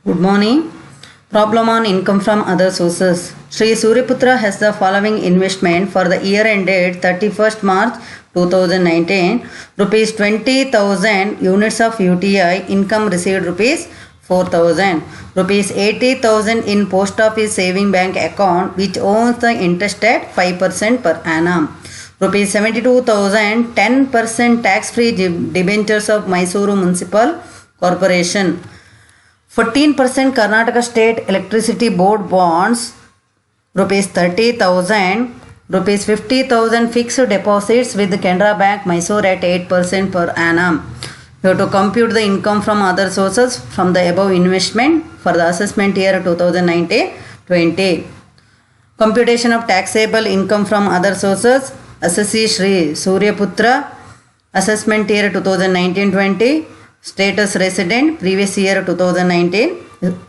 Good morning. Problem on income from other sources. Sri Suryaputra has the following investment for the year ended 31st March 2019. Rupees 20,000 units of UTI. Income received rupees 4,000. Rupees 80,000 in post office saving bank account which owns the interest at 5% per annum. Rupees 72,000 10% tax free debentures of Mysuru Municipal Corporation. 14% Karnataka State Electricity Board bonds, rupees 30,000, rupees 50,000 fixed deposits with Canara Bank Mysore at 8% per annum. You have to compute the income from other sources from the above investment for the assessment year 2019-20. Computation of taxable income from other sources. Assessee Sri Suryaputra, assessment year 2019-20. Status resident, previous year 2019,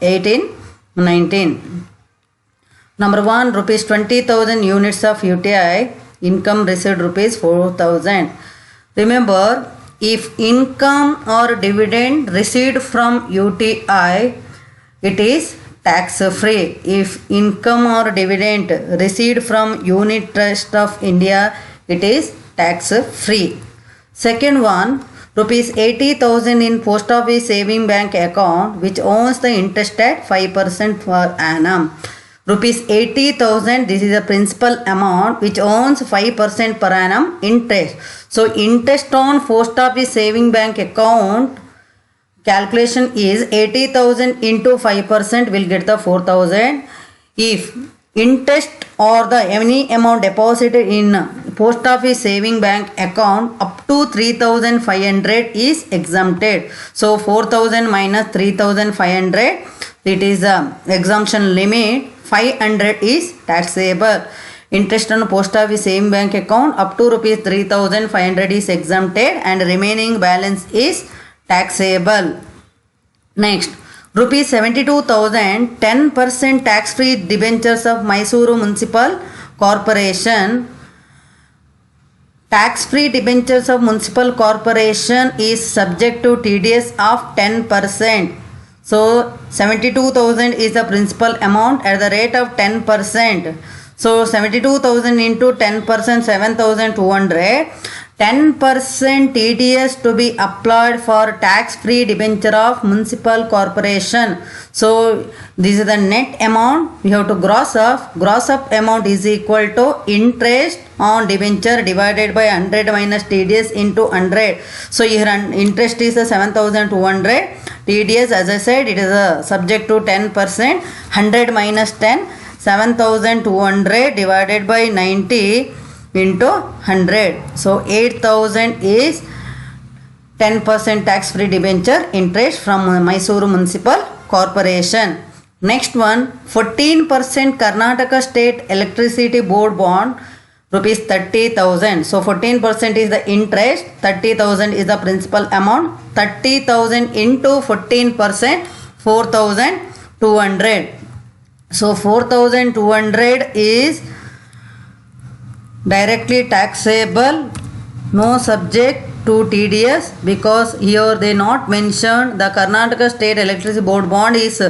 18, 19. Number 1, rupees 20,000 units of UTI, income received rupees 4,000. Remember, if income or dividend received from UTI, it is tax free. If income or dividend received from Unit Trust of India, it is tax free. Second one, rupees 80,000 in post office saving bank account which owns the interest at 5% per annum. Rupees 80,000, this is the principal amount which owns 5% per annum interest. So interest on post office saving bank account calculation is 80,000 into 5% will get the 4,000. If interest or the any amount deposited in post office saving bank account up to 3,500 is exempted. So 4,000 minus 3,500, it is the exemption limit. 500 is taxable. Interest on post office saving bank account up to rupees 3,500 is exempted and remaining balance is taxable. Next, rupees 72,000 10% tax free debentures of Mysuru Municipal Corporation. Tax free debentures of Municipal Corporation is subject to TDS of 10%. So 72,000 is the principal amount at the rate of 10%. So 72,000 into 10%, 7,200. 10% TDS to be applied for tax free debenture of Municipal Corporation. So this is the net amount we have to gross up. Gross up amount is equal to interest on debenture divided by 100 minus TDS into 100. So here interest is 7,200. TDS, as I said, it is subject to 10%. 100 minus 10, 7,200 divided by 90 into 100. So 8,000 is 10% tax free debenture interest from Mysuru Municipal Corporation. Next one, 14% Karnataka State Electricity Board bond, rupees 30,000. So 14% is the interest, 30,000 is the principal amount. 30,000 into 14%, 4,200. So 4,200 is directly taxable, no subject to TDS, because here they not mentioned the Karnataka State Electricity Board bond is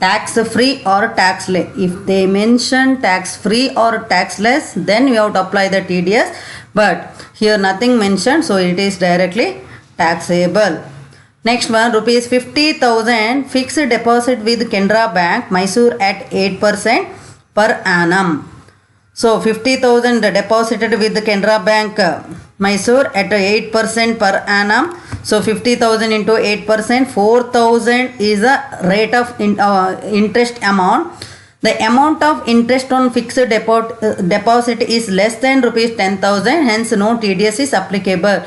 tax free or taxless. If they mention tax free or taxless, then we have to apply the TDS, but here nothing mentioned, so it is directly taxable. Next one, rupees 50,000 fixed deposit with Canara Bank Mysore at 8% per annum. So 50,000 deposited with the Canara Bank Mysore at 8% per annum. So 50,000 into 8%, 4,000 is the rate of interest amount. The amount of interest on fixed deposit is less than rupees 10,000, hence no TDS is applicable.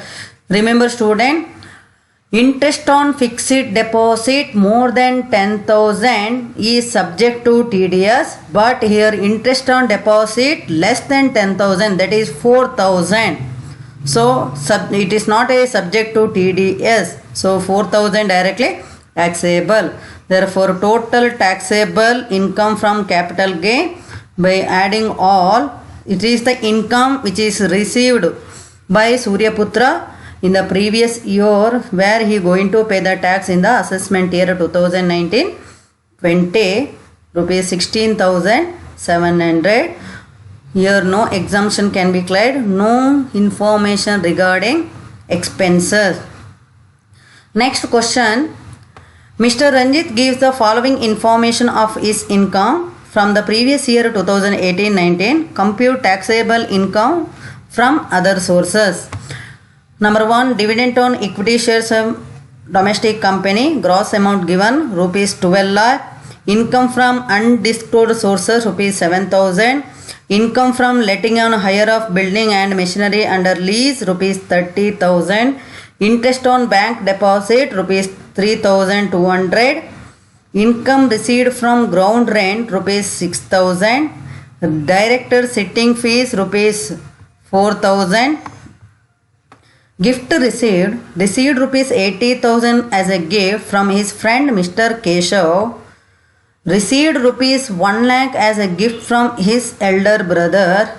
Remember student, interest on fixed deposit more than 10,000 is subject to TDS, but here interest on deposit less than 10,000, that is 4,000. So it is not a subject to TDS. So 4,000 directly taxable. Therefore total taxable income from capital gain by adding all, it is the income which is received by Suryaputra in the previous year where he going to pay the tax in the assessment year 2019 20, rupees 16,700. Here no exemption can be claimed, no information regarding expenses. Next question. Mr. Ranjit gives the following information of his income from the previous year 2018-19. Compute taxable income from other sources. Number 1, dividend on equity shares of domestic company, gross amount given rupees 12 lakh. Income from undisclosed sources rupees 7,000. Income from letting on hire of building and machinery under lease rupees 30,000. Interest on bank deposit rupees 3,200. Income received from ground rent rupees 6,000. Director sitting fees rupees 4,000. Gift received rupees 80,000 as a gift from his friend Mr. Keshav. Received rupees 1 lakh as a gift from his elder brother.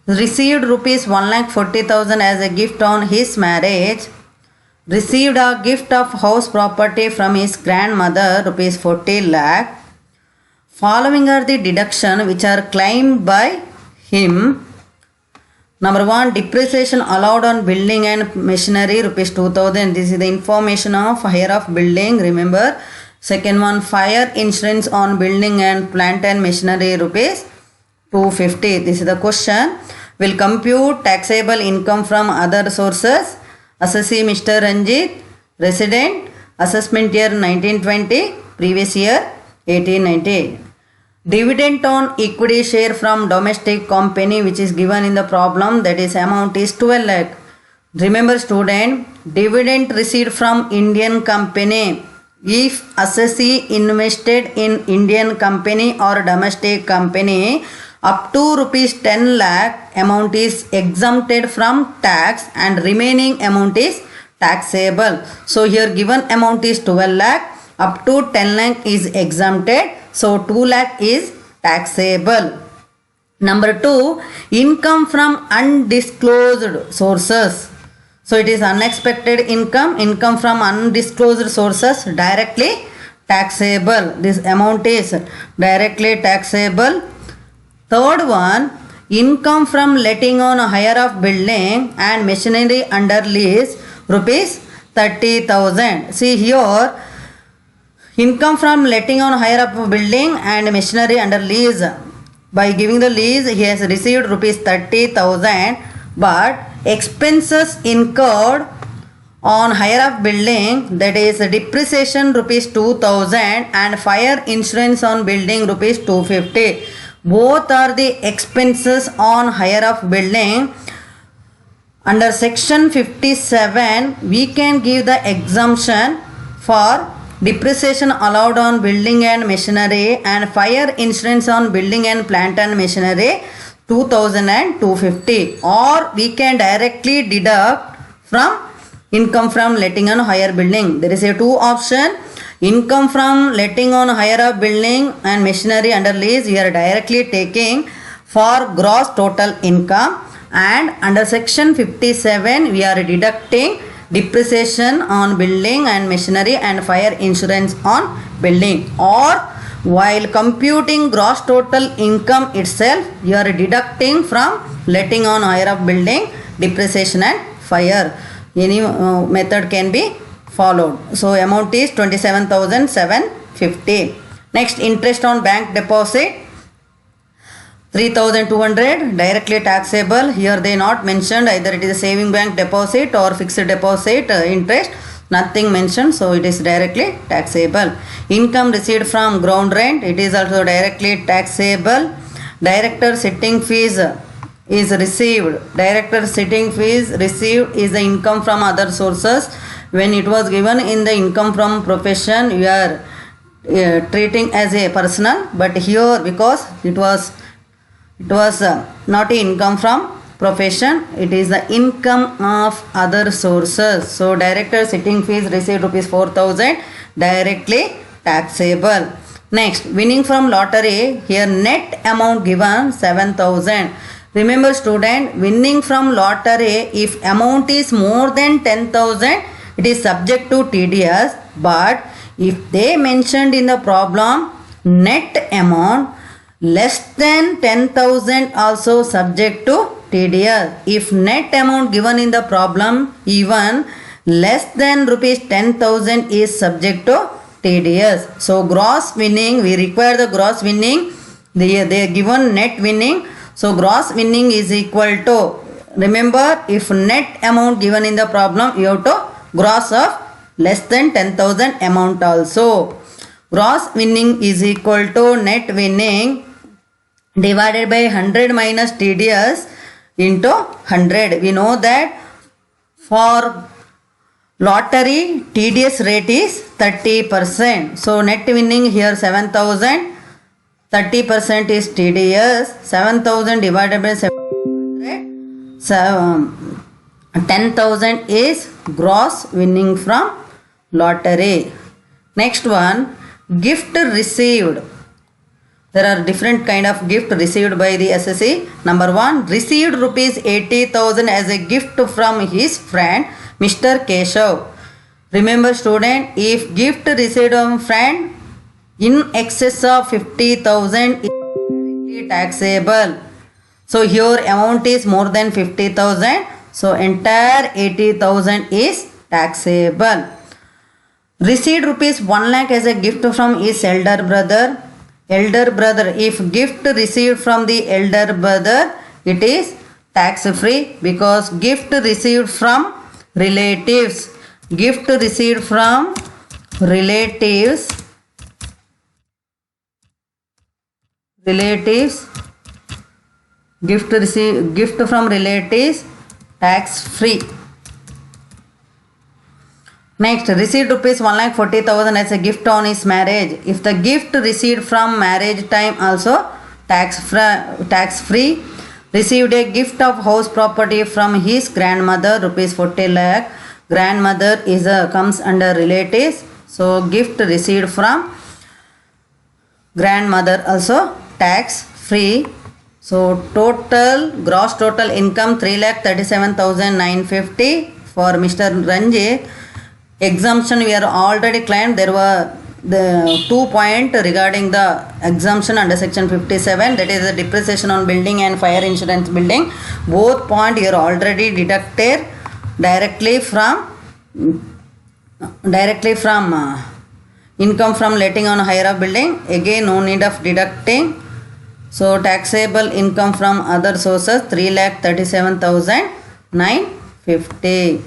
Received rupees 1,40,000 as a gift on his marriage. Received a gift of house property from his grandmother rupees 40 lakh. Following are the deduction which are claimed by him. Number 1, depreciation allowed on building and machinery rupees 2,000. This is the information of hire of building, remember. Second one, fire insurance on building and plant and machinery rupees 250. This is the question. Will compute taxable income from other sources. Assessee Mr. Ranjit. Resident. Assessment year 1920. Previous year 1890. Dividend on equity share from domestic company which is given in the problem, that is amount is 12 lakh. Remember student, dividend received from Indian company. If assessee invested in Indian company or domestic company, up to rupees 10 lakh amount is exempted from tax and remaining amount is taxable. So here given amount is 12 lakh, up to 10 lakh is exempted. So 2 lakh is taxable. Number 2, income from undisclosed sources. So it is unexpected income from undisclosed sources, directly taxable. This amount is directly taxable. Third one, income from letting on hire of building and machinery under lease rupees 30,000. See here, income from letting on hire of building and machinery under lease. By giving the lease, he has received rupees 30,000, but expenses incurred on hire of building, that is depreciation rupees 2,000 and fire insurance on building rupees 250. Both are the expenses on hire of building. Under section 57, we can give the exemption for depreciation allowed on building and machinery and fire insurance on building and plant and machinery 2,000 and 250, or we can directly deduct from income from letting on hire building. There is a two option. Income from letting on hire of building and machinery under lease, we are directly taking for gross total income, and under section 57 we are deducting depreciation on building and machinery and fire insurance on building. Or while computing gross total income itself, you are deducting from letting on hire of building, depreciation and fire. Any method can be followed. So amount is 27,750. Next, interest on bank deposit 3,200, directly taxable. Here they not mentioned either it is a saving bank deposit or fixed deposit interest. Nothing mentioned, so it is directly taxable. Income received from ground rent, it is also directly taxable. Director sitting fees is received. Director sitting fees received is the income from other sources. When it was given in the income from profession, we are treating as a personal, but here because it was not a income from profession, it is the income of other sources. So director sitting fees received rupees 4,000, directly taxable. Next, winning from lottery, here net amount given 7,000. Remember student, winning from lottery, if amount is more than 10,000, it is subject to TDS, but if they mentioned in the problem net amount less than 10,000 also subject to TDS. If net amount given in the problem even less than rupees 10,000 is subject to TDS. So gross winning, we require the gross winning. They are given net winning. So gross winning is equal to, remember, if net amount given in the problem, you have to gross of less than 10,000 amount also. Gross winning is equal to net winning divided by 100 minus TDS into 100. We know that for lottery TDS rate is 30%. So net winning here 7,000, 30% is TDS, 7,000 divided by 700, 10,000 is gross winning from lottery. Next one, gift received. There are different kind of gift received by the SSC. Number one, received rupees 80,000 as a gift from his friend Mr. Keshav. Remember student, if gift received from friend in excess of 50,000 is taxable. So here amount is more than 50,000. So entire 80,000 is taxable. Received rupees 1 lakh as a gift from his elder brother. Elder brother, if gift received from the elder brother, it is tax free because gift received from relatives. Gift received from relatives. Gift from relatives, tax free. Next, received rupees 1,40,000 as a gift on his marriage. If the gift received from marriage time also tax free. Received a gift of house property from his grandmother, rupees 40 lakh. Grandmother comes under relatives. So gift received from grandmother also tax free. So gross total income 3,37,950 for Mr. Ranjit. Exemption we are already claimed. There were the 2 points regarding the exemption under section 57, that is the depreciation on building and fire insurance building. Both points you are already deducted directly from income from letting on hire of building. Again no need of deducting. So taxable income from other sources 3,37,950.